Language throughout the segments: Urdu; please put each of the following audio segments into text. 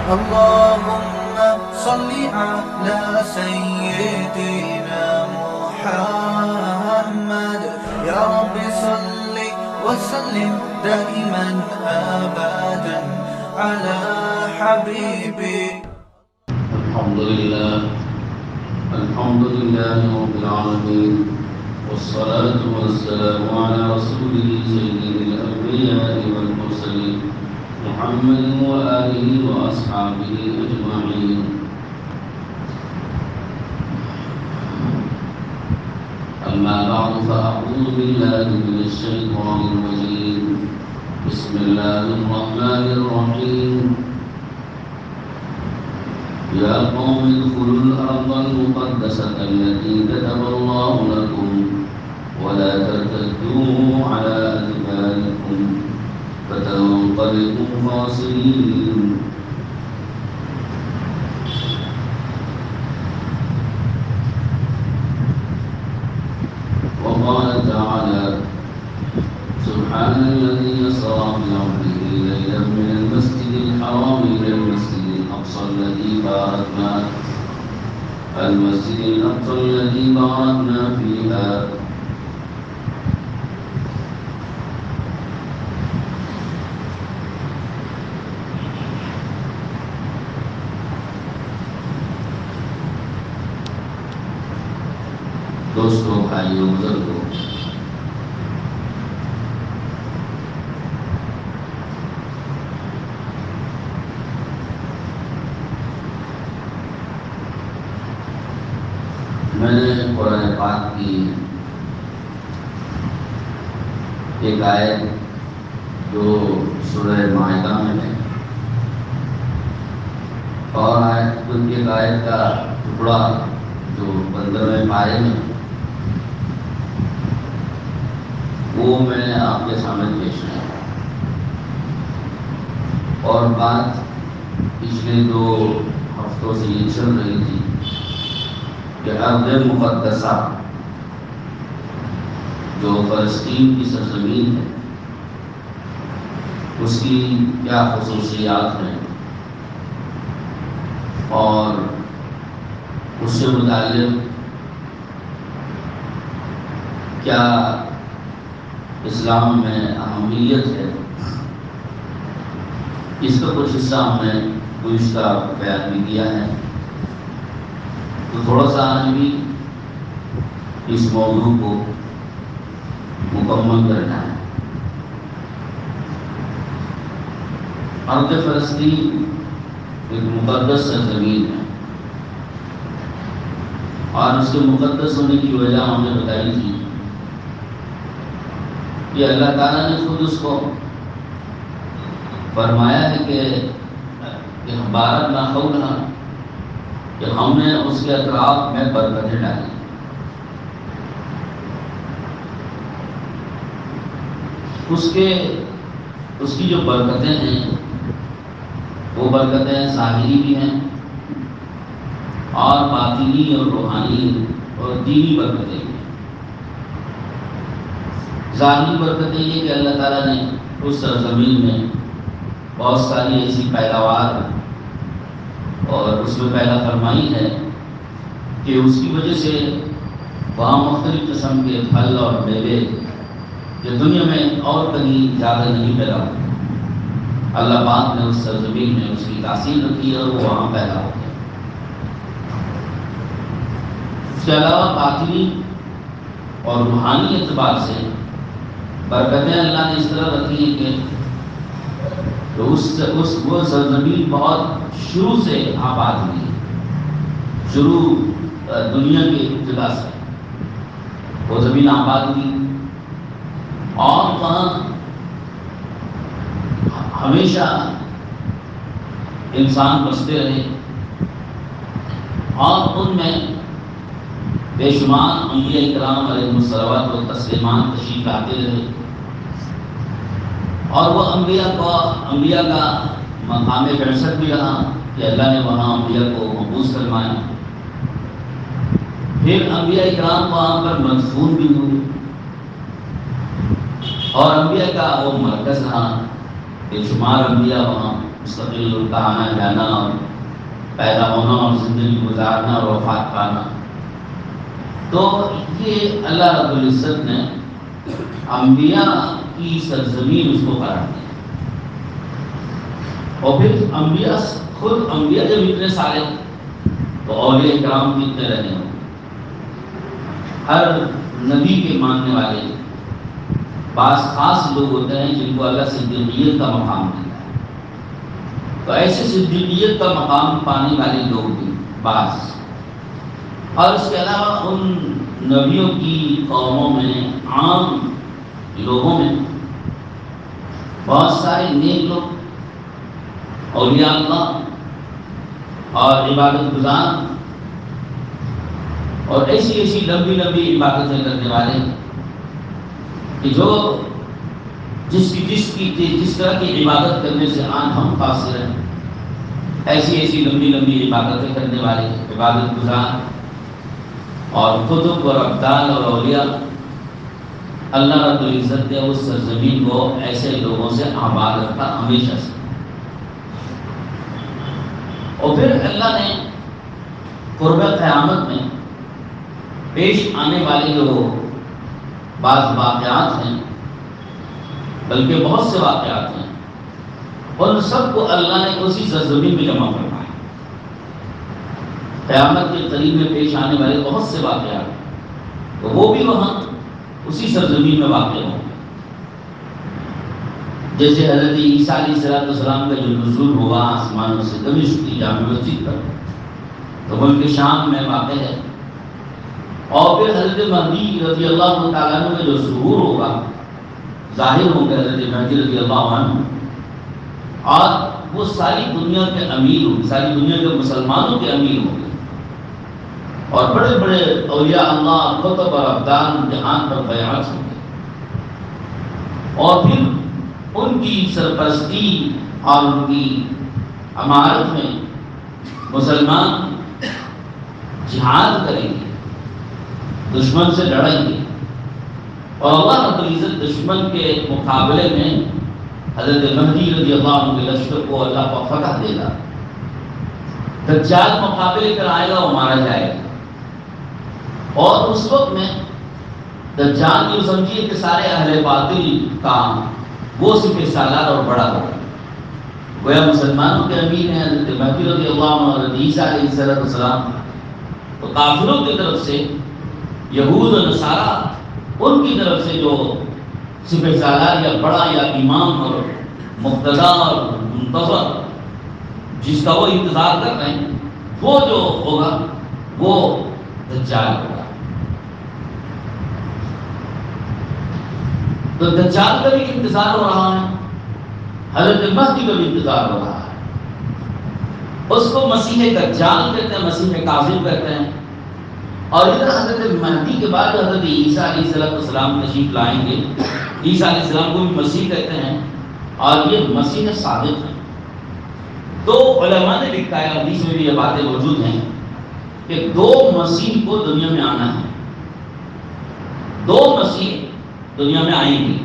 اللهم صل على سيدنا محمد يا رب صل وسلم دائما أبدا على حبيبي. الحمد لله رب العالمين، والصلاة والسلام على رسوله سيد الأنبياء والمرسلين محمد وآله وأصحابه أجمعين. أما بعد فأعوذ بالله من الشيطان الرجيم. بسم الله الرحمن الرحيم. يا قوم ادخلوا الأرض المقدسة التي كتب الله لكم ولا ترتدوا على أدباركم فتنقلبوا خاسرين. وقال تعالى: سبحان الذي يسرى بعبده ليلا من المسجد الحرام إلى المسجد الأقصى الذي باركنا فيها. دوستوں، بھائیوں، بزرگوں، میں نے قرآن پاک کی ایک آیت جو سورہ مائدہ میں ہے اور ایک آیت کا ٹکڑا جو 15ویں پارے میں، وہ میں نے آپ کے سامنے پیش کیا. اور بات پچھلے 2 ہفتوں سے یہ چل رہی تھی کہ ارض مقدسہ جو فلسطین کی سرزمین ہے، اس کی کیا خصوصیات ہیں اور اس سے متعلق کیا اسلام میں اہمیت ہے. اس کا کچھ حصہ ہم نے گزشتہ بیان بھی کیا ہے، تو تھوڑا سا آج بھی اس موضوع کو مکمل کرنا ہے. ارض فلسطین ایک مقدس سرزمین ہے اور اس کے مقدس ہونے کی وجہ ہم نے بتائی تھی کہ اللہ تعالیٰ نے خود اس کو فرمایا ہے کہ بارکنا حولہا، کہ ہم نے اس کے اطراف میں برکتیں ڈالی. اس کی جو برکتیں ہیں وہ برکتیں ظاہری بھی ہیں اور باطنی اور روحانی اور دینی برکتیں بھی ہیں. ظاہری برکتیں یہ کہ اللہ تعالیٰ نے اس سرزمین میں بہت ساری ایسی پیداوار اور اس میں پیدا فرمائی ہے کہ اس کی وجہ سے وہاں مختلف قسم کے پھل اور میوے جو دنیا میں اور کہیں زیادہ نہیں پیدا ہوتے، اللہ پاک نے اس سرزمین میں اس کی تاثیر رکھی ہے اور وہ وہاں پیدا ہوتے ہیں. اس کے علاوہ باطنی اور روحانی اعتبار سے برکتیں اللہ نے اس طرح رکھی ہیں کہ وہ سرزمین بہت شروع سے آباد ہوئی ہے. شروع دنیا کے ابتدا سے وہ زمین آباد ہوئی اور وہاں ہمیشہ انسان بستے رہے اور ان میں بے شمار انبیاء اکرام علیہ الصلوات و تسلیمات تشریف لاتے رہے اور وہ انبیاء کا مقام بعثت بھی رہا کہ اللہ نے وہاں انبیاء کو مبعوث فرمایا. پھر انبیاء اکرام وہاں پر مدفون بھی ہوئے اور انبیاء کا وہ مرکز رہا، بے شمار انبیاء وہاں مستقل کا آنا جانا اور پیدا ہونا اور زندگی گزارنا اور وفات پانا. تو یہ اللہ رب العزت نے انبیاء کی سرزمین اس کو قرار دیا. اور پھر انبیاء خود انبیاء جب اتنے سارے تو اولیاء کرام بھی اتنے رہنے ہوں. ہر نبی کے ماننے والے بعض خاص لوگ ہوتے ہیں جن کو اللہ صدیقیت کا مقام دیتا ہے. تو ایسے صدیقیت کا مقام پانے والے لوگ بھی بعض. اور اس کے علاوہ ان نبیوں کی قوموں میں عام لوگوں میں بہت سارے نیک لوگ اولیاء اللہ اور عبادت گزار اور ایسی لمبی لمبی عبادتیں کرنے والے کہ جو جس طرح کی عبادت کرنے سے آن ہم قاصر ہیں، ایسی لمبی لمبی عبادتیں کرنے والے عبادت گزار اور قطب اور ابدال اور اولیاء، اللہ رب العزت نے اس سرزمین کو ایسے لوگوں سے آباد رکھا ہمیشہ سے. اور پھر اللہ نے قرب قیامت میں پیش آنے والے جو بعض واقعات ہیں، بلکہ بہت سے واقعات ہیں، ان سب کو اللہ نے اسی سرزمین میں جمع کروایا. قیامت کے قریب میں پیش آنے والے بہت سے واقعات تو وہ بھی وہاں اسی سرزمین میں واقع ہوں. جیسے حضرت عیسیٰ علیہ السلام کا جو نزول ہوا آسمانوں سے دمشق کی جامع مسجد پر، تو ملک شام میں واقع ہے. اور پھر حضرت مہدی رضی اللہ تعالیٰ عنہ کا جو ظہور ہوگا، ظاہر ہوں گے حضرت مہدی رضی اللہ عنہ، اور وہ ساری دنیا کے امیر ہوں گے، ساری دنیا کے مسلمانوں کے امیر ہوں گے. اور بڑے بڑے اولیاء اللہ قطب اور ابدال جہان پر بیعت ہوں گے. اور پھر ان کی سرپرستی اور ان کی امارت میں مسلمان جہاد کریں گے، دشمن سے لڑیں گے. اور اللہ رب العزت دشمن کے مقابلے میں حضرت مہدی رضی اللہ عنہ کے لشکر کو اللہ کو فتح دے گا. دجال مقابلے کر آئے گا، وہ مارا جائے گا. اور اس وقت میں دجال یہ سمجھیے کہ سارے اہل باطل کا وہ صرف سالار اور بڑا ہوگا. گویا مسلمانوں کے امیر ہیں حضرت مہدی رضی اللہ عنہ اور حضرت عیسیٰ علیہ السلام. تو کافروں کی طرف سے یہود و نصارہ ان کی طرف سے جو صرف سالار یا بڑا یا امام اور مقتدی اور منتظر جس کا وہ انتظار کر رہے ہیں، وہ جو ہوگا وہ دجال ہوگا. تو دجال کا بھی انتظار ہو رہا ہے، حضرت مہدی کا بھی انتظار ہو رہا ہے. اس کو مسیح دجال کہتے ہیں، مسیح کاذب کہتے ہیں. اور ادھر حضرت مہدی کے بعد حضرت عیسیٰ علیہ السلام تشریف لائیں گے. عیسیٰ علیہ السلام کو بھی مسیح کہتے ہیں اور یہ مسیح صادق ہے. تو علماء نے لکھا ہے، حدیث میں بھی یہ باتیں موجود ہیں کہ دو مسیح کو دنیا میں آنا ہے. دو مسیح دنیا میں آئیں گی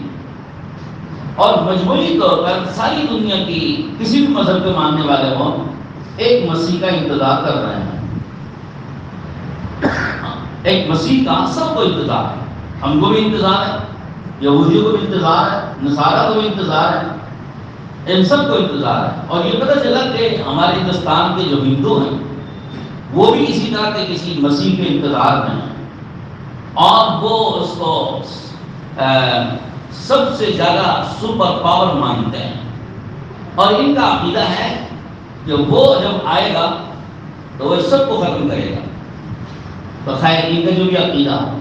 اور مجموعی طور پر ساری دنیا کی کسی بھی مذہب کے ماننے والے ہوں ایک مسیح کا انتظار کر رہے ہیں. ایک مسیح کا سب کو انتظار ہے. ہم کو بھی انتظار ہے، یہودیوں کو بھی انتظار ہے، نصارہ کو بھی انتظار ہے، ان سب کو انتظار ہے. اور یہ پتہ چلا کہ ہمارے ہندوستان کے جو ہندو ہیں وہ بھی اسی طرح کے کسی مسیح کے انتظار میں ہیں اور وہ اس کو سب سے زیادہ سپر پاور مانتے ہیں. اور ان کا عقیدہ ہے کہ وہ جب آئے گا تو وہ سب کو ختم کرے گا. تو خیر ان کا جو بھی عقیدہ ہو،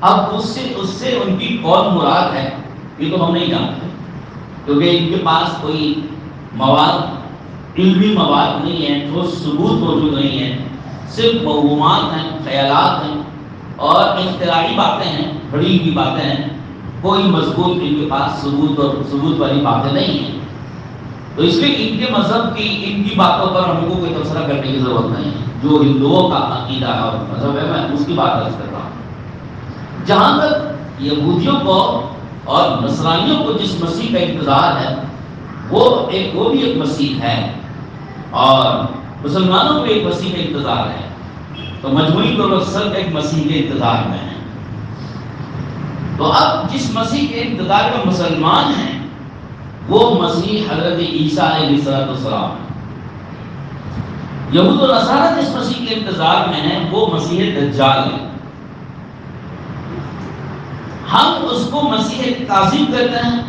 اب اس سے ان کی کون مراد ہے یہ تو ہم نہیں جانتے، کیونکہ ان کے پاس کوئی مواد، علمی مواد نہیں ہے، ٹھوس ثبوت موجود نہیں ہے. صرف موہومات ہیں، خیالات ہیں اور اختراعی باتیں ہیں، بڑی ہوئی باتیں ہیں. کوئی مضبوط ان کے پاس ثبوت والی باتیں نہیں ہیں. تو اس لیے ان کے مذہب کی ان کی باتوں پر ہم کو کوئی تبصرہ کرنے کی ضرورت نہیں ہے. جو ہندوؤں کا عقیدہ اور مذہب ہے میں اس کی بات عرض کر رہا ہوں. جہاں تک یہودیوں کو اور نصرانیوں کو جس مسیح کا انتظار ہے وہ بھی ایک مسیح ہے، اور مسلمانوں کو ایک مسیح کا انتظار ہے، تو مجموعی طور پر سب ایک مسیح کے انتظار میں ہیں۔ تو اب جس مسیح کے انتظار میں مسلمان ہیں وہ مسیح حضرت عیسیٰ علیہ السلام ہے۔ یہود و نصارہ جس مسیح کے انتظار میں ہیں وہ مسیح دجال ہے۔ ہم اس کو مسیح کاذب کہتے ہیں،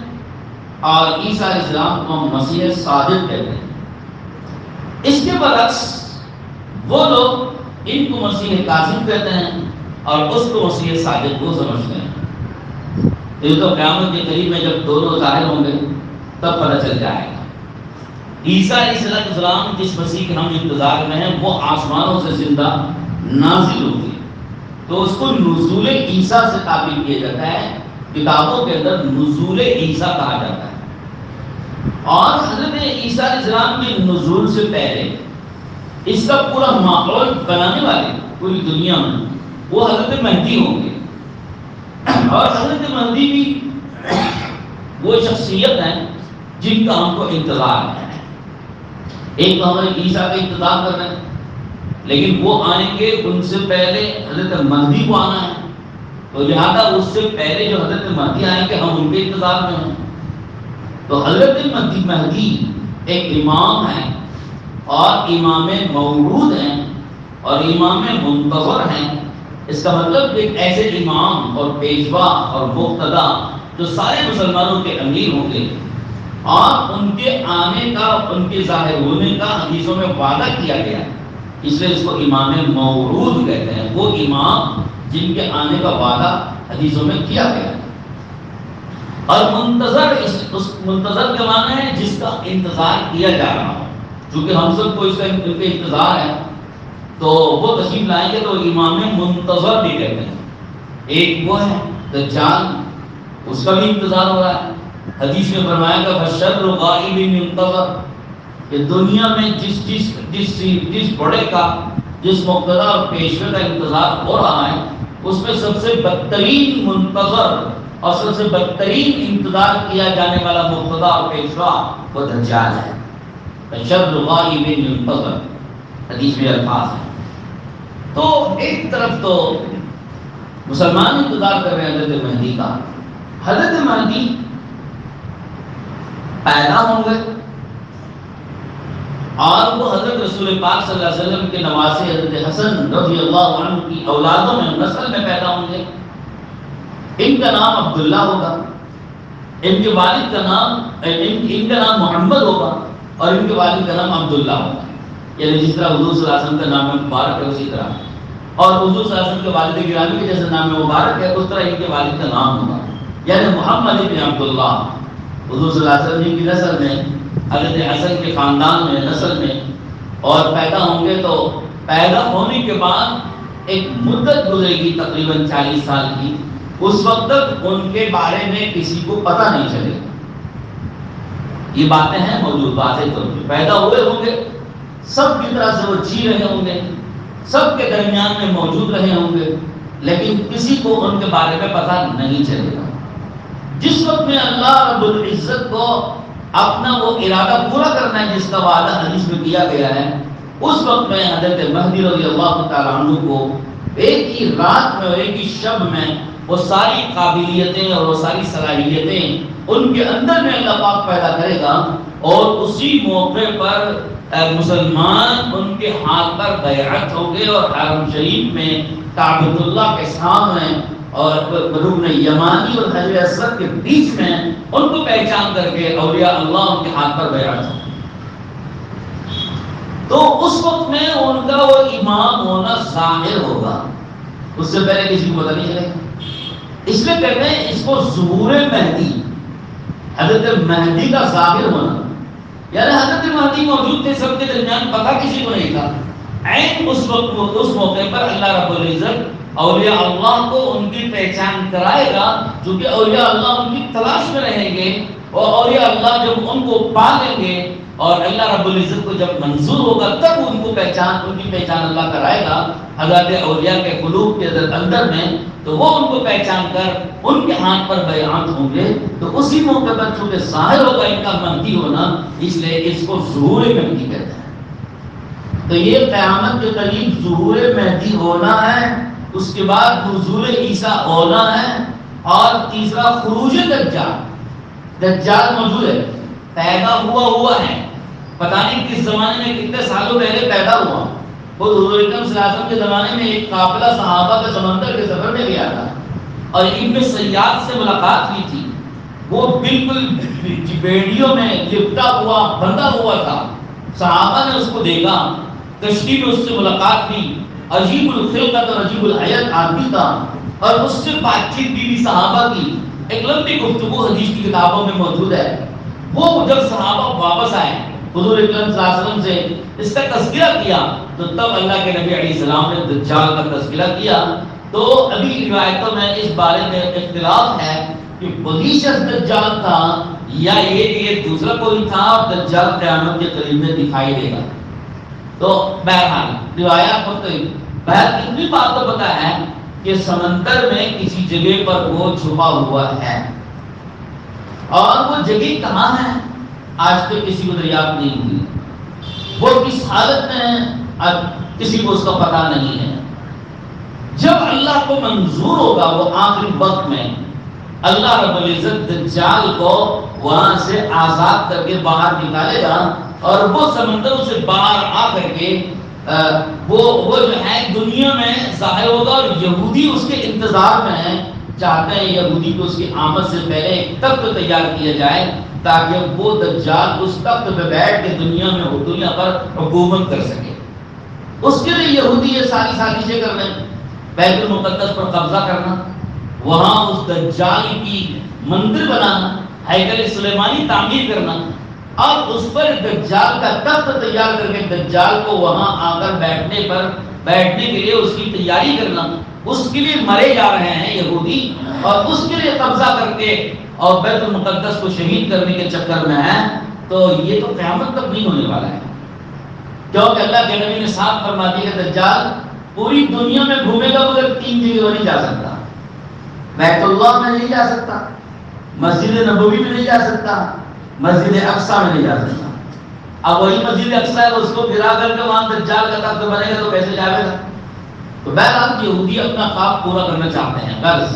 اور عیسیٰ علیہ السلام کو ہم مسیح صادق کہتے ہیں۔ اس کے برعکس وہ لوگ ان کو مسیح کاذب کہتے ہیں اور اس کو مسیح صادق کو سمجھتے ہیں۔ یہ تو قیامت کے قریب میں جب دونوں ظاہر ہوں گے تب پتہ چل جائے گا۔ عیسیٰ علیہ السلام جس مسیح کے ہم انتظار میں ہیں وہ آسمانوں سے زندہ نازل ہوگی، تو اس کو نزول عیسیٰ سے تعبیر کیا جاتا ہے۔ کتابوں کے اندر نزول عیسیٰ کہا جاتا ہے۔ اور حضرت عیسیٰ علیہ السلام کے نزول سے پہلے اس کا پورا ماحول بنانے والے پوری دنیا میں وہ حضرت مہدی ہوں گے، اور حضرت مہدی بھی وہ شخصیت ہیں جن کا ہم کو انتظار ہے۔ ایک تو ہمیں عیسیٰ کا انتظار کر رہے ہیں، لیکن وہ آئیں گے ان سے پہلے حضرت مہدی کو آنا ہے، تو لہذا اس سے پہلے جو حضرت مہدی آئیں گے ہم ان کے انتظار میں ہیں۔ تو حضرت مہدی ایک امام ہے، اور امام موعود ہیں، اور امام منتظر ہیں۔ اس کا مطلب ایک ایسے امام اور پیشوا اور مقتدا جو سارے مسلمانوں کے امیر ہوں گے، اور ان کے آنے کا، ان کے ظاہر ہونے کا حدیثوں میں وعدہ کیا گیا ہے، اس لیے اس کو امام موعود کہتے ہیں۔ وہ امام جن کے آنے کا وعدہ حدیثوں میں کیا گیا ہے۔ اور منتظر، اس منتظر کا معنی ہے جس کا انتظار کیا جا رہا ہو، چونکہ ہم سب کو اس کا انتظار ہے تو وہ تشریف لائیں گے تو امام منتظر بھی کہتے ہیں۔ ایک وہ ہے دجال، اس کا بھی انتظار ہو رہا ہے۔ حدیث میں فرمایا کہ بشر غائب منتظر، کہ دنیا میں جس بڑے کا، جس مقتدی اور پیشوے کا انتظار ہو رہا ہے، اس میں سب سے بدترین منتظر اور سب سے بدترین انتظار کیا جانے والا مقتدی اور پیشوا وہ دجال ہے۔ بشر غائب منتظر حدیث میں الفاظ ہے۔ تو ایک طرف تو مسلمان انتظار کر رہے ہیں حضرت مہدی کا، حضرت مہدی پیدا ہوں گے اور وہ حضرت رسول پاک صلی اللہ علیہ وسلم کے نواسے حضرت حسن رضی اللہ عنہ کی اولادوں میں، نسل میں پیدا ہوں گے۔ ان کا نام عبداللہ ہوگا، ان کے والد کا نام ان کا نام محمد ہوگا، اور ان کے والد کا نام عبداللہ ہوگا۔ یعنی جس طرح حضور صلی اللہ علیہ وسلم کا نام مبارک ہے اسی طرح، اور حضور صلی اللہ علیہ وسلم کے والد گرامی کے جیسے نام مبارک ہے اس طرح ان کے والد کا نام ہوگا، یعنی محمد ابن عبداللہ۔ حضور صلی اللہ علیہ وسلم کی نسل میں، حضرت حسن کے خاندان میں، نسل میں، اور پیدا ہوں گے تو پیدا ہونے کے بعد ایک مدت گزرے گی تقریباً 40 سال کی، اس وقت تک ان کے بارے میں کسی کو پتہ نہیں چلے گا۔ یہ باتیں ہیں موجود، باتیں تو پیدا ہوئے ہوں گے، سب کی طرح سے وہ جی رہے ہوں گے، سب کے درمیان میں موجود رہے ہوں گے، لیکن کسی کو ان کے بارے میں پتہ نہیں چلے گا۔ جس وقت میں اللہ رب العزت کو اپنا وہ ارادہ پورا کرنا ہے جس کا وعدہ حدیث میں کیا گیا ہے، اس وقت میں حضرت مہدی رضی اللہ تعالیٰ عنہ کو ایک ہی رات میں اور ایک ہی شب میں وہ ساری قابلیتیں اور وہ ساری صلاحیتیں ان کے اندر میں اللہ پاک پیدا کرے گا، اور اسی موقع پر مسلمان ان کے ہاتھ پر بیعت ہوں گے، اور حرم شریف میں کعبۃ اللہ کے سامنے اور رکن یمانی اور حجر اسود کے بیچ میں ان کو پہچان کر کے اولیاء اللہ ان کے ہاتھ پر بیعت ہوں۔ تو اس وقت میں ان کا وہ امام ہونا ظاہر ہوگا، اس سے پہلے کسی کو پتہ نہیں چلے گا۔ اس لیے کہتے ہیں اس کو ظہور مہدی، حضرت مہدی کا ظاہر ہونا، یعنی حضرت مہدی موجود تھے، سب کے درمیان پتہ کسی کو نہیں تھا، عین اس وقت اس موقع پر اللہ رب العزت اولیاء اللہ کو ان کی پہچان کرائے گا، کیونکہ اولیاء اللہ ان کی تلاش میں رہیں گے، اور اولیاء اللہ جب ان کو پا لیں گے اور اللہ رب العزت کو جب منظور ہوگا تب ان کی پہچان اللہ کرائے گا حضرت اولیاء کے قلوب کے اندر میں، تو وہ ان کو پہچان کر ان کے ہاتھ پر بیعت ہوں گے، تو اسی موقع پر چونکہ ظاہر ہوگا ان کا مہدی ہونا، اس لیے اس کو ظہور مہدی کہتے ہیں۔ تو یہ قیامت کے قریب ظہور مہدی ہونا ہے، اس کے بعد نزول عیسیٰ ہونا ہے، اور تیسرا خروج دجال۔ دجال موجود ہے، پیدا ہوا ہے، پتہ نہیں کس زمانے میں کتنے سالوں پہلے پیدا ہوا۔ خود حضور اکرم صلی اللہ علیہ وسلم کے زمانے میں ایک قافلہ صحابہ کے سمندر کے سفر میں گیا تھا اور ابن سیاد سے ملاقات ہوئی تھی۔ وہ بالکل بیڑیوں میں لپٹا ہوا بندھا ہوا تھا، صحابہ نے اس کو دیکھا، کشتی میں اس سے ملاقات ہوئی، عجیب الخلقت اور عجیب الحیت آدمی تھا، اور اس سے بات چیت بھی صحابہ کی، ایک لمبی گفتگو حدیث کی کتابوں میں موجود ہے۔ وہ جب صحابہ واپس آئے حضور اکرم صلی اللہ علیہ وسلم سے اس کا تذکرہ کیا، تو تب اللہ کے نبی علیہ السلام نے دجال کا تذکرہ کیا۔ تو ابھی روایتوں میں اس بارے میں اختلاف ہے کہ وہی شخص دجال تھا یا یہ دوسرا کوئی تھا، اور دجال قیامت کے قریب میں دکھائی دے گا۔ تو بہرحال روایات مختلف، بہرحال اتنی بات تو پتہ ہے کہ سمندر میں کسی جگہ پر وہ چھپا ہوا ہے، اور وہ جگہ کہاں ہے آج تک کسی کو دریافت نہیں ہوئی، وہ کس حالت میں ہے کسی کو اس کا پتہ نہیں ہے۔ جب اللہ کو منظور ہوگا وہ آخری وقت میں اللہ رب العزت دجال کو وہاں سے آزاد کر کے باہر نکالے گا، اور وہ سمندروں سے باہر آ کر کے وہ جو ہے دنیا میں ظاہر ہوگا، اور یہودی اس کے انتظار میں ہیں، چاہتے ہیں یہودی کو اس کی آمد سے پہلے ایک تخت تیار کیا جائے تاکہ وہ دجال اس تخت پہ بیٹھ کے دنیا پر حکومت کر سکے۔ اس کے لیے یہودی یہ ساری سازشیں کر رہے ہیں، بیت المقدس پر قبضہ کرنا، وہاں اس دجال کی مندر بنانا، ہیکل سلیمانی تعمیر کرنا، اور اس پر دجال کا تخت تیار کر کے دجال کو وہاں آ کر بیٹھنے کے لیے اس کی تیاری کرنا۔ اس کے لیے مرے جا رہے ہیں یہودی، اور اس کے لیے قبضہ کر کے اور بیت المقدس کو شہید کرنے کے چکر میں ہے۔ تو یہ تو قیامت تک نہیں ہونے والا ہے، کیونکہ اللہ کے نبی نے صاف فرما دیا کہ دجال پوری دنیا میں گھومے گا مگر 3 جگہ نہیں جا سکتا، بیت اللہ میں نہیں جا سکتا، مسجد نبوی میں نہیں جا سکتا، مسجد اقصی میں نہیں جا سکتا۔ اب وہی مسجد اقصی ہے، اس کو گرا کر کے وہاں دجال کا تخت بنے گا تو کیسے جائے گا؟ تو بہرحال یہودی اپنا خواب پورا کرنا چاہتے ہیں غرض،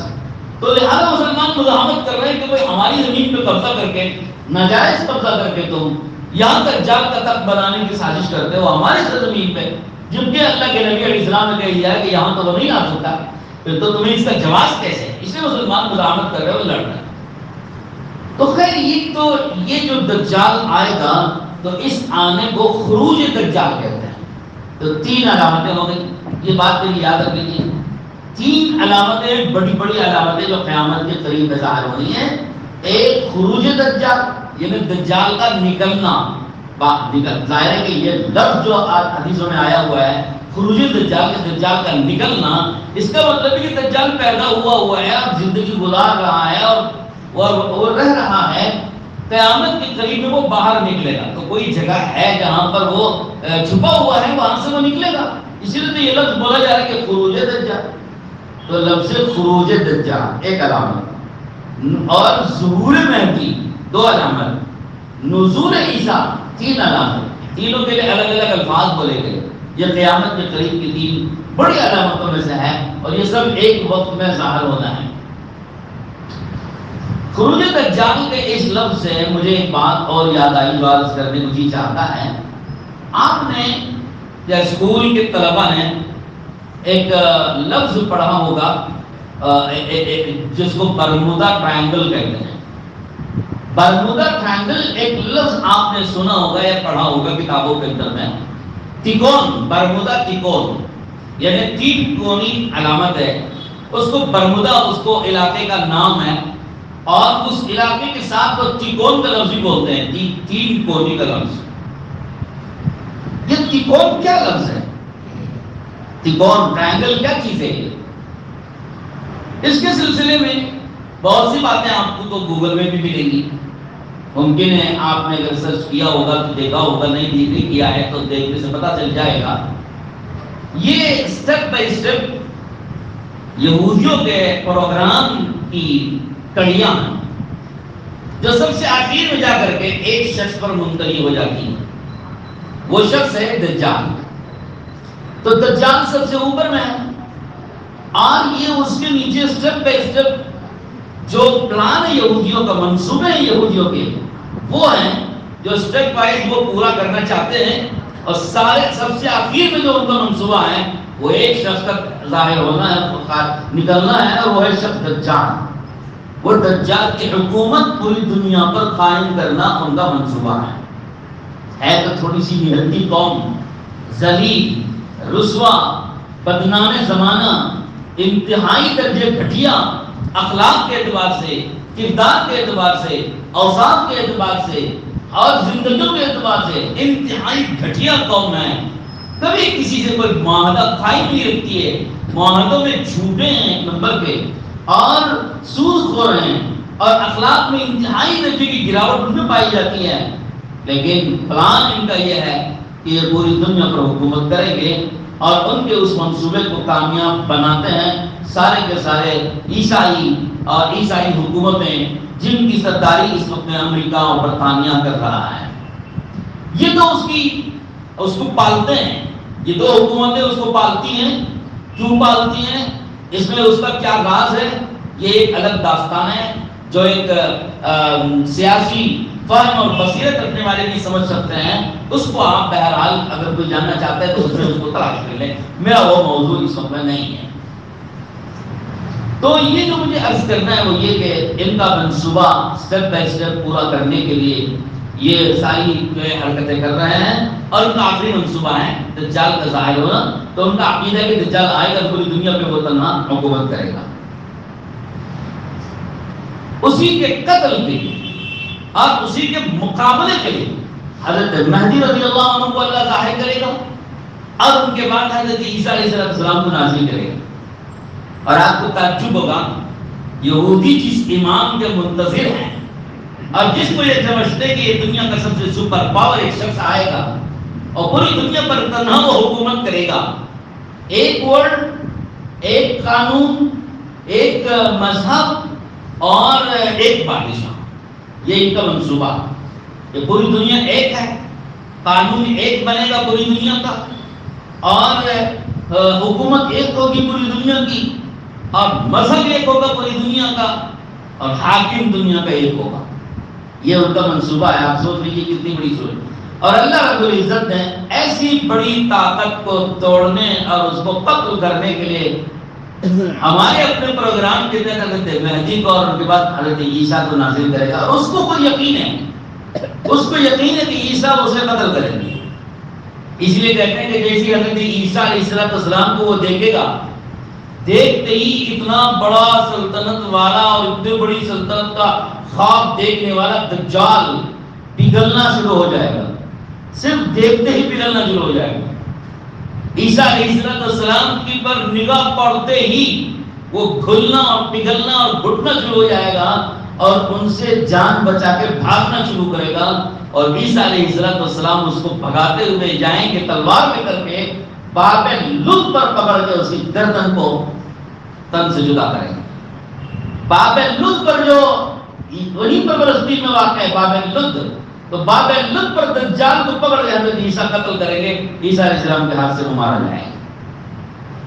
تو لہذا مسلمان مزاحمت کر رہے ہیں کہ بھائی ہماری زمین پہ قبضہ کر کے، ناجائز قبضہ کر کے تم یہاں دجال کا تخت بنانے کی سازش کرتے ہو ہماری زمین پہ، جبکہ اللہ کے نبی علیہ السلام نے کہہ دیا ہے کہ یہاں تو وہ نہیں آ سکتا، پھر تو تمہیں اس کا جواز کیسے؟ اس لیے مسلمان مزاحمت کر رہے ہو، لڑ رہے ہیں۔ تو خیر یہ جو دجال آئے گا تو اس آنے کو خروج دجال کہتے ہیں۔ تو 3 علامتیں ہو گئی، یہ بات میری یاد رکھ لیجیے، 3 علامتیں، بڑی بڑی علامتیں جو قیامت کے قریب میں ظاہر ہو رہی ہیں۔ ایک خروج دجال، یعنی دجال کا نکلنا، ظاہر ہے کہ یہ لفظ جو حدیثوں میں آیا ہوا ہے خروج دجال، دجال کا نکلنا، اس کا مطلب ہے کہ دجال پیدا ہوا ہے اور زندگی گزار رہا ہے اور رہ رہا ہے، قیامت کے قریب میں وہ باہر نکلے گا۔ تو کوئی جگہ ہے جہاں پر وہ چھپا ہوا ہے، وہاں سے وہ نکلے گا، اسی لیے تو یہ لفظ بولا جا رہا ہے کہ خروج دجال۔ تو لفظ خروج دجال ایک علامت، اور ظہور مہدی 2 علامت، نزول عیسیٰ 3 علامت، تینوں کے لیے الگ الگ الفاظ بولے گئے۔ یہ قیامت کے قریب کی 3 بڑی علامتوں میں سے ہے، اور یہ سب ایک وقت میں ظاہر ہونا ہے۔ خروج دجال کے اس لفظ سے مجھے ایک بات اور یاد آئی جو عرض کرنے کو جی چاہتا ہے۔ آپ نے یا اسکول کے طلبہ نے ایک لفظ پڑھا ہوگا جس کو برمودا ٹرائنگل کہتے ہیں۔ برمودا ٹرائنگل ایک لفظ آپ نے سنا ہوگا یا پڑھا ہوگا کتابوں کے اندر میں، تیکون، برمودا تیکون، یعنی 3 کونی علامت ہے، اس کو برمودا اس کو علاقے کا نام ہے، اور اس علاقے کے ساتھ وہ تیکون کا لفظ بولتے ہیں، 3 کونی کا لفظ۔ یہ تیکون کیا لفظ ہے؟ تیکون ٹرائنگل کیا چیز ہے یہ؟ اس کے سلسلے میں بہت سی باتیں آپ کو تو گوگل میں بھی ملیں گی، ممکن ہے آپ نے اگر سرچ کیا ہوگا تو دیکھا ہوگا، نہیں دیکھ کیا ہے تو دیکھنے سے پتہ چل جائے گا. یہ اسٹیپ بائی اسٹیپ یہودیوں کے پروگرام کی کڑیاں ہیں جو سب سے آخر میں جا کر کے ایک شخص پر منتهی ہو جاتی ہیں. وہ شخص ہے دجال. تو دجال سب سے اوپر میں ہے، اور یہ اس کے نیچے اسٹیپ بائی اسٹیپ جو پلان ہے یہودیوں کا، منصوبے ہیں یہودیوں کے، وہ ہیں جو اسٹیپ وائز وہ پورا کرنا چاہتے ہیں. اور سارے سب سے آخر میں جو ان کا منصوبہ ہے وہ ایک شخص کا ظاہر ہونا ہے، نکلنا ہے، اور وہ ہے شخص دجال. وہ دجال کی حکومت پوری دنیا پر قائم کرنا ان کا منصوبہ ہے تو تھوڑی سی نہتی قوم، ذلیل، رسوا، بدنام زمانہ، انتہائی درجے گھٹیا اخلاق کے اعتبار سے، کردار کے اعتبار سے، اوصاف کے اعتبار سے اور زندگیوں کے اعتبار سے انتہائی گھٹیا قوم ہے. کبھی کسی سے کوئی معاہدہ قائم نہیں رکھتی ہے، معاہدوں میں جھوٹے ہیں ایک نمبر کے، اور سود خور ہیں، اور اخلاق میں انتہائی درجے کی گراوٹ ان میں پائی جاتی ہے. لیکن پلان ان کا یہ ہے کہ یہ پوری دنیا پر حکومت کریں گے، اور ان کے اس منصوبے کو کامیاب بناتے ہیں سارے کے سارے عیسائی اور عیسائی حکومتیں، جن کی سرداری اس وقت میں امریکہ اور برطانیہ کر رہا ہے. یہ تو اس کو پالتے ہیں، یہ دو حکومتیں اس کو پالتی ہیں. کیوں پالتی ہیں؟ اس میں اس کا کیا راز ہے، یہ ایک الگ داستان ہے جو ایک سیاسی فہم اور بصیرت رکھنے والے نہیں سمجھ سکتے ہیں. اس کو آپ بہرحال اگر کوئی جاننا چاہتا ہے تو اس میں اس کو تلاش کر لیں، میرا وہ موضوع اس وقت میں نہیں ہے. تو یہ جو مجھے عرض کرنا ہے وہ یہ کہ ان کا منصوبہ اسٹیپ بائی اسٹیپ پورا کرنے کے لیے یہ ساری حرکتیں کر رہے ہیں، اور ان کا آخری منصوبہ ہے دجال کا ظاہر ہونا. تو ان کا عقیدہ ہے کہ دجال آئے گا، پوری دنیا پہ وہ تنہا حکومت کرے گا. اسی کے قتل کے لیے اور اسی کے مقابلے کے لیے حضرت مہدی رضی اللہ عنہ کو اللہ ظاہر کرے گا، اور ان کے بعد حضرت عیسیٰ علیہ السلام کو نازل کرے گا. اور آپ کو تعجب ہوگا، یہودی جس امام کے منتظر ہیں اور جس کو یہ سمجھتے کہ یہ دنیا کا سب سے سپر پاور ایک شخص آئے گا اور پوری دنیا پر تنہا وہ حکومت کرے گا، ایک ورڈ، ایک قانون، ایک مذہب اور ایک بادشاہ، یہ ان کا منصوبہ. یہ پوری دنیا ایک ہے، قانون ایک بنے گا پوری دنیا کا، اور حکومت ایک ہوگی پوری دنیا کی، اور مذہب ایک ہوگا پوری دنیا کا، اور حاکم دنیا کا ایک ہوگا. یہ ان کا منصوبہ ہے. آپ سوچ لیجیے کتنی بڑی سوچ. اور اللہ رب العزت نے ایسی بڑی طاقت کو توڑنے اور اس کو قتل کرنے کے لیے ہمارے اپنے پروگرام کے تحت حضرت مہدی کو اور ان کے بعد حضرت عیسیٰ کو نازل کرے گا. اور اس کو کوئی یقین ہے، اس کو یقین ہے کہ عیسیٰ اسے قتل کریں گے. اس لیے کہتے ہیں کہ جیسے حضرت عیسیٰ علیہ السلام کو وہ دیکھے گا، دیکھتے ہی اتنا بڑا سلطنت والا اور اتنی بڑی سلطنت کا خواب دیکھنے والا دجال پگھلنا شروع ہو جائے گا. صرف دیکھتے ہی پگھلنا شروع ہو جائے گا. عیسیٰ علیہ السلام کی پر نگاہ پڑتے ہی وہ گھلنا اور پگھلنا اور گھٹنا شروع ہو جائے گا، اور ان سے جان بچا کے بھاگنا شروع کرے گا. اور عیسیٰ علیہ السلام اس کو بھگاتے ہوئے جائیں گے تلوار میں کر کے، باب لد پر پکڑ کے اس کی گردن کو تن سے جدا کریں گے. باب لد پر جو وہیں پر فلسطین میں واقع ہے باب لد، تو باب لد پر دجال کو پکڑ کے حضرت عیسیٰ قتل کریں گے. عیسیٰ علیہ السلام کے ہاتھ سے وہ مارا جائے گا.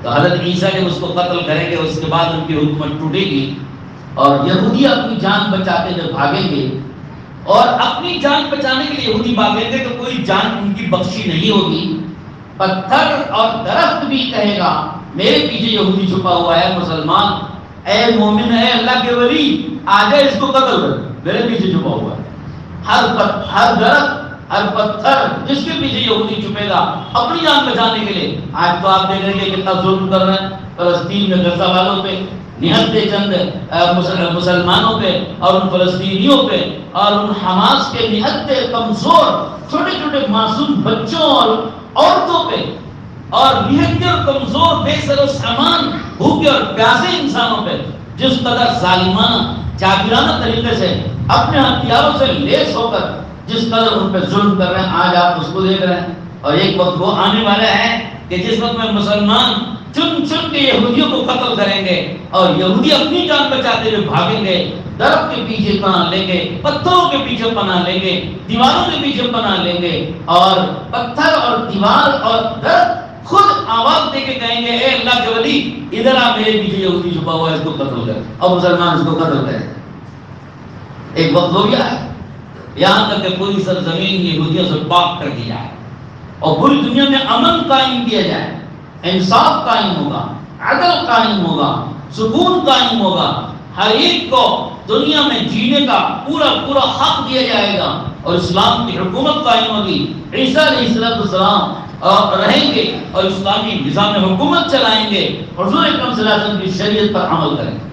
تو حضرت عیسیٰ جب اس کو قتل کریں گے اس کے بعد ان کی حکومت ٹوٹے گی، اور یہودی اپنی جان بچاتے ہوئے بھاگیں گے. اور اپنی جان بچانے کے لیے یہودی بھاگیں گے تو کوئی جان ان کی بخشی نہیں ہوگی. پتھر اور درخت بھی کہے گا میرے پیچھے یہودی چھپا ہوا ہے، مسلمان اے مومن اے اللہ کے ولی آ جائے اس کو قتل کر، میرے پیچھے چھپا ہوا ہے. ہر درخت، ہر پتھر جس کے پیچھے یہودی چھپے گا اپنی جان بچانے کے لیے. آج تو آپ دیکھ رہے ہیں کتنا ظلم کر رہے ہیں فلسطین میں غزہ والوں پہ، نہتے چند مسلمانوں پہ اور ان فلسطینیوں پہ، اور ان حماس کے نہتے کمزور چھوٹے چھوٹے معصوم بچوں اور عورتوں پہ، اور نہتے اور کمزور بے سر و سامان بھوکے اور پیاسے انسانوں پہ جس قدر ظالمانہ جابرانہ طریقے سے اپنے ہتھیاروں سے لیس ہو کر جس قدر ان پہ ظلم کر رہے ہیں، آج آپ اس کو دیکھ رہے ہیں. اور ایک وقت وہ آنے والا ہے کہ جس وقت میں مسلمان چن چن کے یہودیوں کو قتل کریں گے اور یہودی اپنی جان بچاتے ہوئے بھاگیں گے، درخت کے پیچھے پناہ لیں گے، پتھروں کے پیچھے پناہ لیں گے، دیواروں کے پیچھے پناہ لیں گے، اور پتھر اور دیوار اور درخت خود آواز دے کے کہیں گے اے اللہ کے ولی ادھر آ، میرے پیچھے یہودی چھپا ہوا ہے، اس کو قتل کر، اور مسلمان اس کو قتل کریں. ایک وقت ہو گیا ہے یہاں تک کہ پوری سرزمین یہودیوں سے پاک کر دی جائے اور پوری دنیا میں امن قائم کیا جائے، انصاف قائم ہوگا، عدل قائم ہوگا، سکون قائم ہوگا، ہر ایک کو دنیا میں جینے کا پورا پورا حق دیا جائے گا اور اسلام کی حکومت قائم ہوگی. عیسیٰ علیہ السلام اور رہیں گے اور اسلامی نظام حکومت چلائیں گے، حضور اکرم صلی اللہ علیہ وسلم کی شریعت پر عمل کریں گے.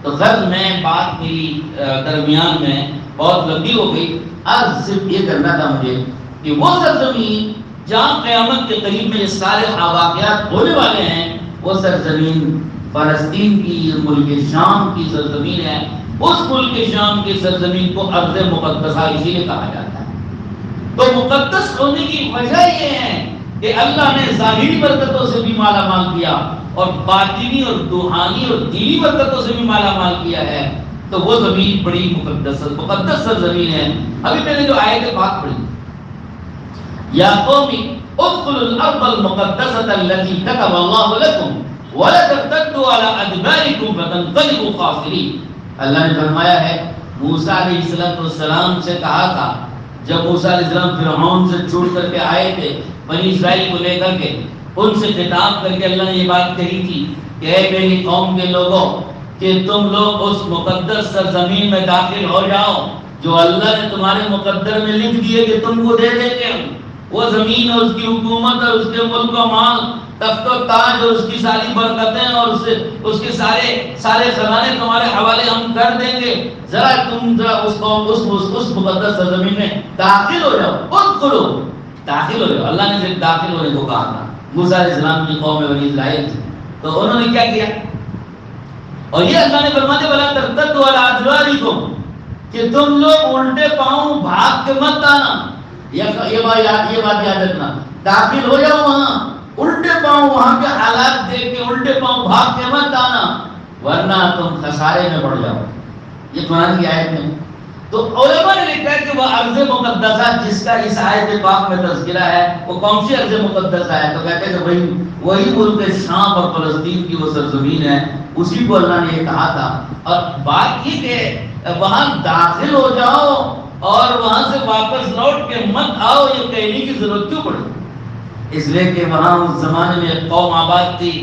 تو غرض میں بات میری درمیان میں بہت لمبی ہو گئی. عرض صرف یہ کرنا تھا مجھے کہ وہ سرزمین جہاں قیامت کے قریب میں یہ سارے واقعات ہونے والے ہیں، وہ سرزمین فلسطین کی ملک شام کی سرزمین ہے. اس ملک شام کی سرزمین کو ارض مقدسہ اسی لیے کہا جاتا ہے. تو مقدس ہونے کی وجہ یہ ہے کہ اللہ نے ظاہری برکتوں سے بھی مالا مال کیا اور باطنی اور روحانی اور دینی برکتوں سے بھی مالا مال کیا ہے. تو وہ زمین بڑی مقدس سرزمین ہے. ابھی میں نے جو آیت پاک پڑھی، یا قوم ادخلوا الارض المقدسة التي كتب الله لكم ولا ترتدوا على ادباركم فتنقلبوا خاسرين. اللہ نے فرمایا ہے موسیٰ علیہ السلام سے کہا تھا جب موسیٰ علیہ السلام فرعون سے چھوٹ کر کے آئے تھے بنی اسرائیل کو لے کر کے، ان سے خطاب کر کے اللہ نے یہ بات کہی تھی کہ اے میری قوم کے لوگوں کہ تم لوگ اس مقدس سرزمین میں داخل ہو جاؤ جو اللہ نے تمہارے مقدر میں لکھ دیے کہ تم کو دے دیں گے. وہ زمین اور اس کی حکومت اور اس کے ملک و مال، تخت و تاج اور اس کی ساری برکتیں اور اس کے سارے خزانے تمہارے حوالے ہم کر دیں گے. ذرا تم اس مقدس سرزمین میں داخل ہو جاؤ. ادخلو، داخل ہو جاؤ. اللہ نے صرف داخل ہونے کو کہا تھا. موسیٰ علیہ السلام کی قوم بنی اسرائیل تھی تو انہوں نے کیا کیا؟ اور یہ اللہ نے فرماتے ولا ترتدوا علی ادبارکم کہ تم لوگ الٹے پاؤں بھاگ کے مت آنا. یہ بات یاد رکھنا، داخل ہو جاؤ وہاں الٹے پاؤں، وہاں کے حالات دیکھ کے الٹے پاؤں بھاگ کے مت آنا ورنہ تم خسارے میں پڑ جاؤ. یہ قرآن کی آیت میں. تو علماء نے لکھا ہے کہ وہ ارض مقدسہ جس کا اس آیت پاک میں تذکرہ ہے وہ کون سی ارض مقدسہ ہے؟ تو کہتے ہیں کہ وہی ملک شام اور فلسطین کی وہ سرزمین ہے، اسی کو اللہ نے یہ کہا تھا. اور بات یہ کہ وہاں داخل ہو جاؤ اور وہاں سے واپس لوٹ کے مت آؤ، یہ کہنے کی ضرورت کیوں پڑی؟ اس لیے کہ وہاں اس زمانے میں ایک قوم آباد تھی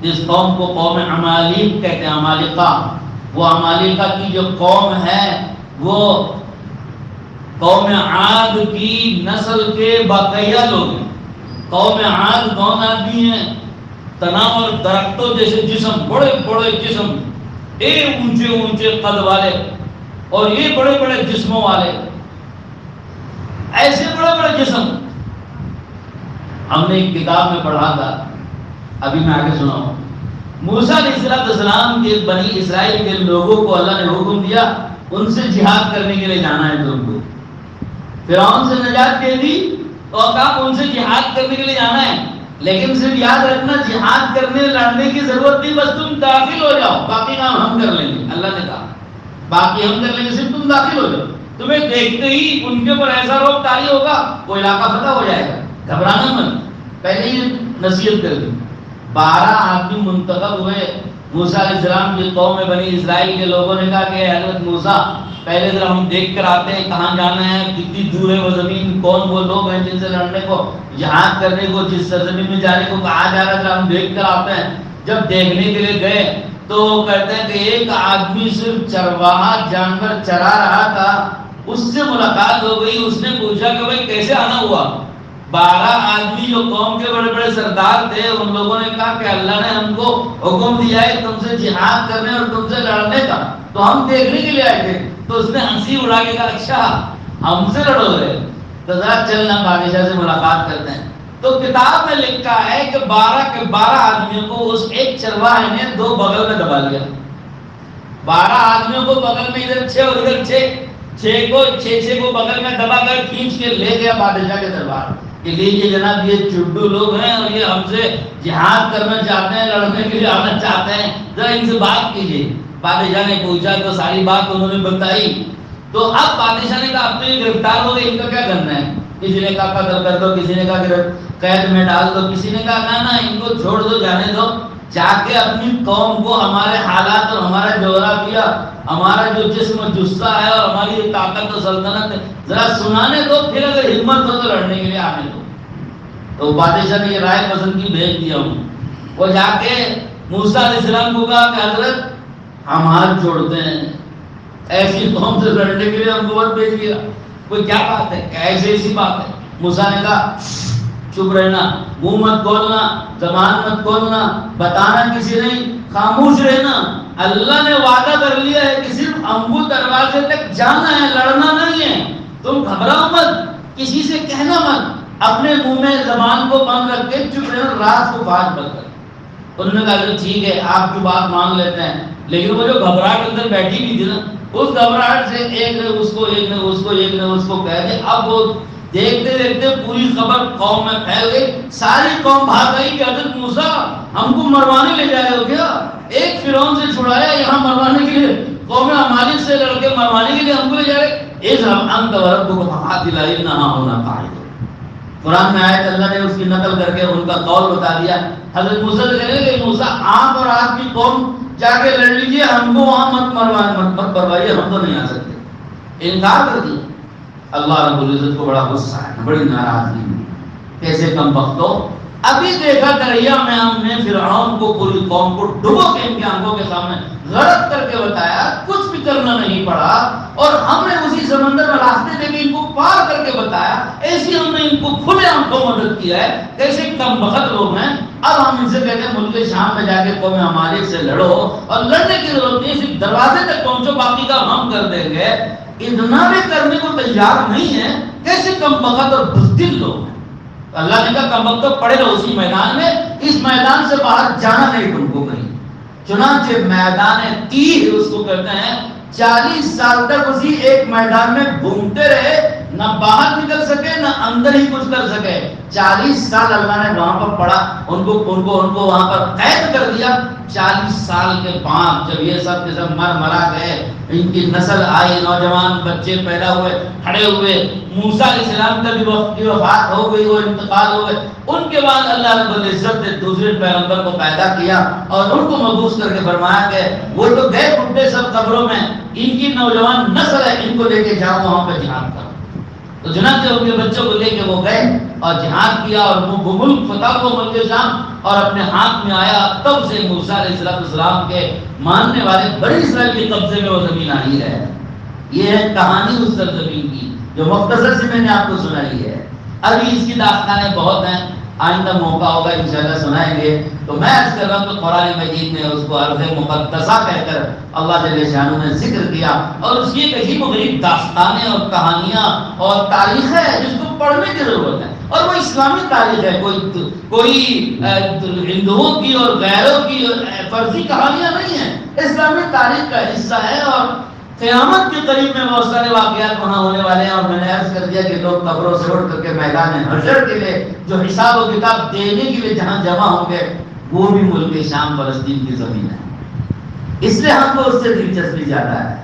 جس قوم کو قوم عمالیق کہتے ہیں، عمالقہ. وہ عمالقہ کی جو قوم ہے وہ قوم عاد کی نسل کے باقیہ لوگ ہیں. قوم عاد کون آدمی ہیں؟ تناؤ اور درختوں جیسے جسم، بڑے بڑے جسم، ایک اونچے اونچے قد والے اور یہ بڑے بڑے جسموں والے، ایسے بڑے بڑے جسم. ہم نے ایک کتاب میں پڑھا تھا، ابھی میں آگے سناؤں. موسیٰ علیہ السلام کے بنی اسرائیل کے لوگوں کو اللہ نے حکم دیا ان سے جہاد کرنے کے لیے جانا ہے تم کو. فرعون سے نجات دے دی اور کہا ان سے جہاد کرنے کے لیے جانا ہے، لیکن صرف یاد رکھنا جہاد کرنے لڑنے کی ضرورت نہیں، بس تم داخل ہو جاؤ، باقی کام ہم کر لیں گے. اللہ نے کہا باقی ہم کر لیں گے، صرف تم داخل ہو جاؤ. تمہیں دیکھتے ہی ان کے اوپر ایسا روک طاری ہوگا وہ علاقہ فتح ہو جائے گا. گھبرانا مت. پہلے ہی نصیحت کر دی. 12 آدمی منتخب ہوئے. موسیٰ علیہ السلام کی قوم بنی اسرائیل کے لوگوں نے کہا کہ حضرت موسیٰ پہلے ذرا ہم دیکھ کر آتے ہیں کہاں جانا ہے، کتنی دور ہے وہ زمین، کون وہ لوگ ہیں جن سے لڑنے کو، جہاد کرنے کو، جس سرزمین میں جانے کو کہا جا رہا ہے، ہم دیکھ کر آتے ہیں. جب دیکھنے کے لیے گئے تو کہتے ہیں کہ ایک آدمی صرف چرواہا جانور چرا رہا تھا، اس سے ملاقات ہو گئی. اس نے پوچھا کہ بھائی کیسے آنا ہوا؟ 12 آدمی جو قوم کے بڑے بڑے سردار تھے ان لوگوں نے کہا کہ اللہ نے ہم کو حکم دیا ہے تم سے جہاد کرنے اور تم سے لڑنے کا، تو ہم دیکھنے کے لیے آئے تھے. تو اس نے ہنسی اڑا کے کہا اچھا ہم سے لڑو گے تو ذرا چلنا بادشاہ سے ملاقات کرتے ہیں. تو کتاب میں لکھا ہے کہ 12 کے 12 آدمیوں کو اس ایک چرواہے نے 2 بغل میں دبا لیا. 12 آدمیوں کو بغل میں ادھر 6 اور ادھر 6 چھ کو بغل میں دبا کر کھینچ کے لے گیا بادشاہ کے دربار کہ لیجیے جناب یہ چڈو لوگ ہیں اور یہ ہم سے جہاد کرنا چاہتے ہیں، لڑنے کے لیے آنا چاہتے ہیں، ذرا ان سے بات کیجیے۔ بادشاہ نے پوچھا تو ساری بات انہوں نے بتائی۔ تو اب بادشاہ نے کہا اب تو یہ گرفتار ہو گئے، ان کا کیا کرنا ہے؟ کسی نے کہا قتل کر دو، کسی نے کہا قید میں ڈال دو، کسی نے کہا نہ ان کو چھوڑ دو، جانے دو، جا کے اپنی قوم کو ہمارے حالات اور ہمارا جغرافیہ، ہمارا جو جسم و جثہ ہے اور ہماری طاقت و سلطنت ہے ذرا سنانے دو، پھر اگر ہمت ہو تو لڑنے کے لیے آنے دو۔ تو بادشاہ نے یہ رائے پسند کی، بھیج دیا ہوں۔ وہ جا کے موسیٰ علیہ السلام کو کہا کہ حضرت ہم ہاتھ جوڑتے ہیں، ایسی قوم سے لڑنے کے لیے ہم کو مت بھیج دیا، کوئی کیا بات ہے، ایسی ایسی بات ہے۔ موسیٰ نے کہا چپ رہنا، منہ مت کھولنا، زبان مت کھولنا، بتانا کسی نہیں، خاموش رہنا۔ اللہ نے وعدہ کر لیا ہے کہ صرف امبو دروازے تک جانا ہے، لڑنا نہیں ہے۔ تم گھبراؤ مت، کسی سے کہنا مت، اپنے منہ میں زبان کو بند رکھ کے چپ رہنا، رات کو بات مت کر۔ انہوں نے کہا ٹھیک ہے آپ کی بات مان لیتے ہیں، لیکن وہ جو گھبراہٹ اندر بیٹھی ہوئی تھی نا، اس گھبراہٹ سے ایک نے اس کو، ایک نے اس کو، ایک نے اس کو کہہ دیا۔ اب وہ دیکھتے دیکھتے پوری خبر قوم میں پھیل گئی، ساری قوم بھاگ گئی کہ حضرت موسیٰ ہم کو مروانے لے جائے ہو کیا؟ ایک فرعون سے چھڑایا یہاں مروانے کے لیے، قوم مالک سے لڑ کے مروانے کے لیے ہم کو لے جائے۔ اذهب انت وربك فقاتلا انها هنا قاعدون۔ قرآن میں آیت اللہ نے اس کی نقل کر کے ان کا قول بتا دیا۔ حضرت موسیٰ سے کہنے لگے موسیٰ آپ اور آپ کی قوم جا کے لڑ لیجیے، ہم کو وہاں مت پروائیے، ہم تو نہیں آ سکتے۔ انکار کر دیا۔ اللہ رب العزت کو بڑا غصہ ہے، بڑی ناراضگی ہے، کیسے کم بختو، ابھی دیکھا دریا میں ہم نے فرعون کو، پوری قوم کو ڈبو کے ان کی آنکھوں کے سامنے غرق کر کے بتایا، کچھ بھی کرنا نہیں پڑا، اور ہم نے اسی سمندر میں راستے دے کے ان کو پار کر کے بتایا، ایسی ہم نے ان کو کھلے آنکھوں مدد کیا ہے، کیسے کم بخت لوگ ہیں۔ اب ہم ان سے کہتے ہیں ملک شام میں جا کے قوم ممالک سے لڑو، اور لڑنے کی ضرورت نہیں، صرف دروازے تک پہنچو، باقی کا ہم کر دیں گے۔ اتنا بھی کرنے کو تیار نہیں ہے، کیسے کم بخت اور بزدل لوگ ہیں۔ اللہ نے کہا کم بخت پڑے رہو اسی میدان میں، اس میدان سے باہر جانا نہیں تم کو کہیں۔ چنانچہ میدان تیہ اس کو کہتے ہیں، 40 سال تک اسی ایک میدان میں گھومتے رہے، نہ باہر نکل سکے نہ اندر ہی کچھ کر سکے۔ 40 سال اللہ نے وہاں پر پڑھا، ان کو وہاں پر قید کر دیا۔ 40 سال کے بعد جب یہ سب کے سب مرا گئے، ان کی نسل آئی، نوجوان بچے پیدا ہوئے، کھڑے ہوئے، موسیٰ علیہ السلام کا بھی وفات ہو گئی، وہ انتقال ہو گئے، ان کے بعد اللہ رب العزت نے دوسرے پیغمبر کو پیدا کیا اور ان کو مبعوث کر کے فرمایا کہ وہ تو گئے بڈھے سب قبروں میں، ان کی نوجوان نسل ہے، ان کو لے کے جاؤ وہاں پہ جہاد کرو۔ تو چنانچہ ان کے بچوں کو لے کے وہ گئے اور جہاد کیا، اور وہ ملک فتح کو ملک شام اور اپنے ہاتھ میں آیا۔ تب سے موسیٰ علیہ السلام کے ماننے والے بنی اسرائیل کے قبضے میں وہ زمین آئی ہے۔ یہ ہے کہانی اس سرزمین کی جو مختصر سے میں نے آپ کو سنائی ہے۔ ابھی اس کی داستانیں بہت ہیں، آئندہ موقع ہوگا انشاءاللہ سنائیں گے۔ تو میں عرض کر رہا ہوں کہ قرآن مجید میں اس کو ارض مقدسہ کہہ کر اللہ جل شانہ نے ذکر کیا، اور اس کی ایک عجیب و غریب داستانیں اور کہانیاں اور تاریخ ہے جس کو پڑھنے کی ضرورت ہے، اور وہ اسلامی تاریخ ہے، کوئی ہندوؤں کی اور غیروں کی فرضی کہانیاں نہیں ہیں، اسلامی تاریخ کا حصہ ہے، اور قیامت کے قریب میں بہت سارے واقعات وہاں ہونے والے ہیں۔ اور میں نے عرض کر دیا کہ لوگ قبروں سے اٹھ کر کے میدان حشر کے لیے جو حساب و کتاب دینے کے لیے جہاں جمع ہوں گے وہ بھی ملک شام فلسطین کی زمین ہے، اس لیے ہم کو اس سے دلچسپی زیادہ ہے۔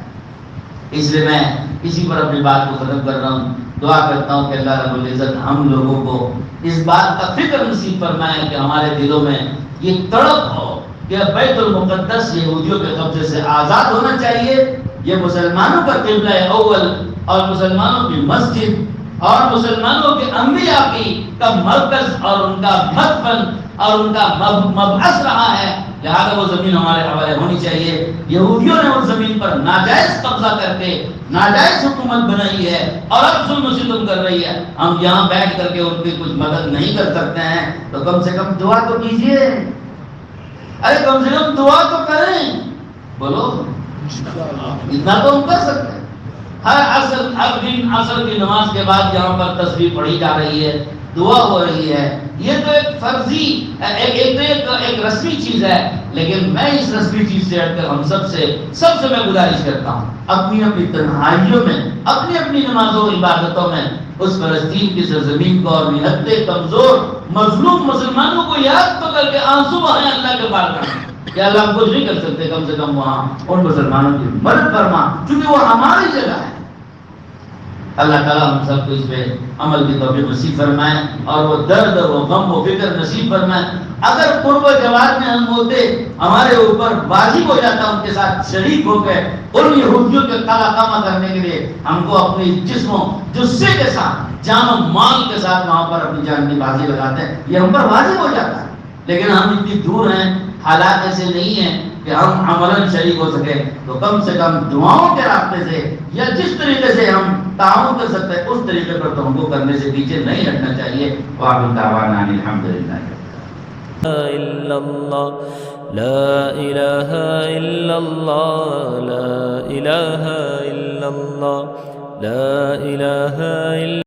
اس لیے میں اسی پر اپنی بات کو ختم کر رہا ہوں، دعا کرتا ہوں کہ اللہ رب العزت ہم لوگوں کو اس بات کا فکر نصیب فرمائے کہ ہمارے دلوں میں یہ تڑپ ہو کہ بیت المقدس یہودیوں کے قبضے سے آزاد ہونا چاہیے، یہ مسلمانوں کا قبلہ اول اور مسلمانوں کی مسجد اور مسلمانوں کے انبیاء کا مرکز اور ان کا مدفن اور ان کا مبعث رہا ہے، لہذا وہ زمین ہمارے حوالے ہونی چاہیے۔ یہودیوں نے اس زمین پر ناجائز قبضہ کر کے ناجائز حکومت بنائی ہے اور اب ظلم و ستم کر رہی ہے، ہم یہاں بیٹھ کر کے ان کی کچھ مدد نہیں کر سکتے ہیں، تو کم سے کم دعا تو کیجیے، ارے کم سے کم دعا تو کریں، بولو اتنا تو ہم کر سکتے ہیں۔ ہر دن عصر کی نماز کے بعد یہاں پر تسبیح پڑھی جا رہی ہے، دعا ہو رہی ہے، یہ تو ایک فرضی ایک رسمی چیز ہے، لیکن میں اس رسمی چیز سے ہٹ کر ہم سب سے میں گزارش کرتا ہوں، اپنی اپنی تنہائیوں میں، اپنی اپنی نمازوں عبادتوں میں اس فلسطین کی سرزمین کو اور نہت کمزور مظلوم مسلمانوں کو یاد تو کر کے آنسو بہائیں اللہ کے بارگاہ میں کہ اللہ ہم کچھ نہیں کر سکتے، کم سے کم وہاں ان مسلمانوں کی مدد فرما، چونکہ وہ ہماری جگہ ہے۔ اللہ تعالیٰ ہم سب کو اس پہ عمل کی توفیق نصیب فرمائے اور وہ درد و غم و فکر نصیب فرمائے۔ اگر قرب و جوار میں ہم ہوتے، ہمارے اوپر واجب ہو جاتا ان کے ساتھ شریک ہو کے ان یہودیوں کے قلع قامہ کرنے کے لیے، ہم کو اپنی جسم و جثے کے ساتھ، جان و مال کے ساتھ وہاں پر اپنی جان کی بازی لگاتے ہیں، یہ ہم پر واجب ہو جاتا ہے۔ لیکن ہم اتنی دور ہیں، حالات ایسے نہیں ہیں کہ ہم عملاً شریک ہو سکے، تو کم سے کم دعاؤں کے راستے سے یا جس طریقے سے ہم تعاون کر سکتے ہیں اس طریقے پر تو ہم کو کرنے سے پیچھے نہیں ہٹنا چاہیے۔ وآخر دعوانا ان الحمدللہ۔ إلا الله لا إله إلا الله لا إله إلا الله لا إله إلا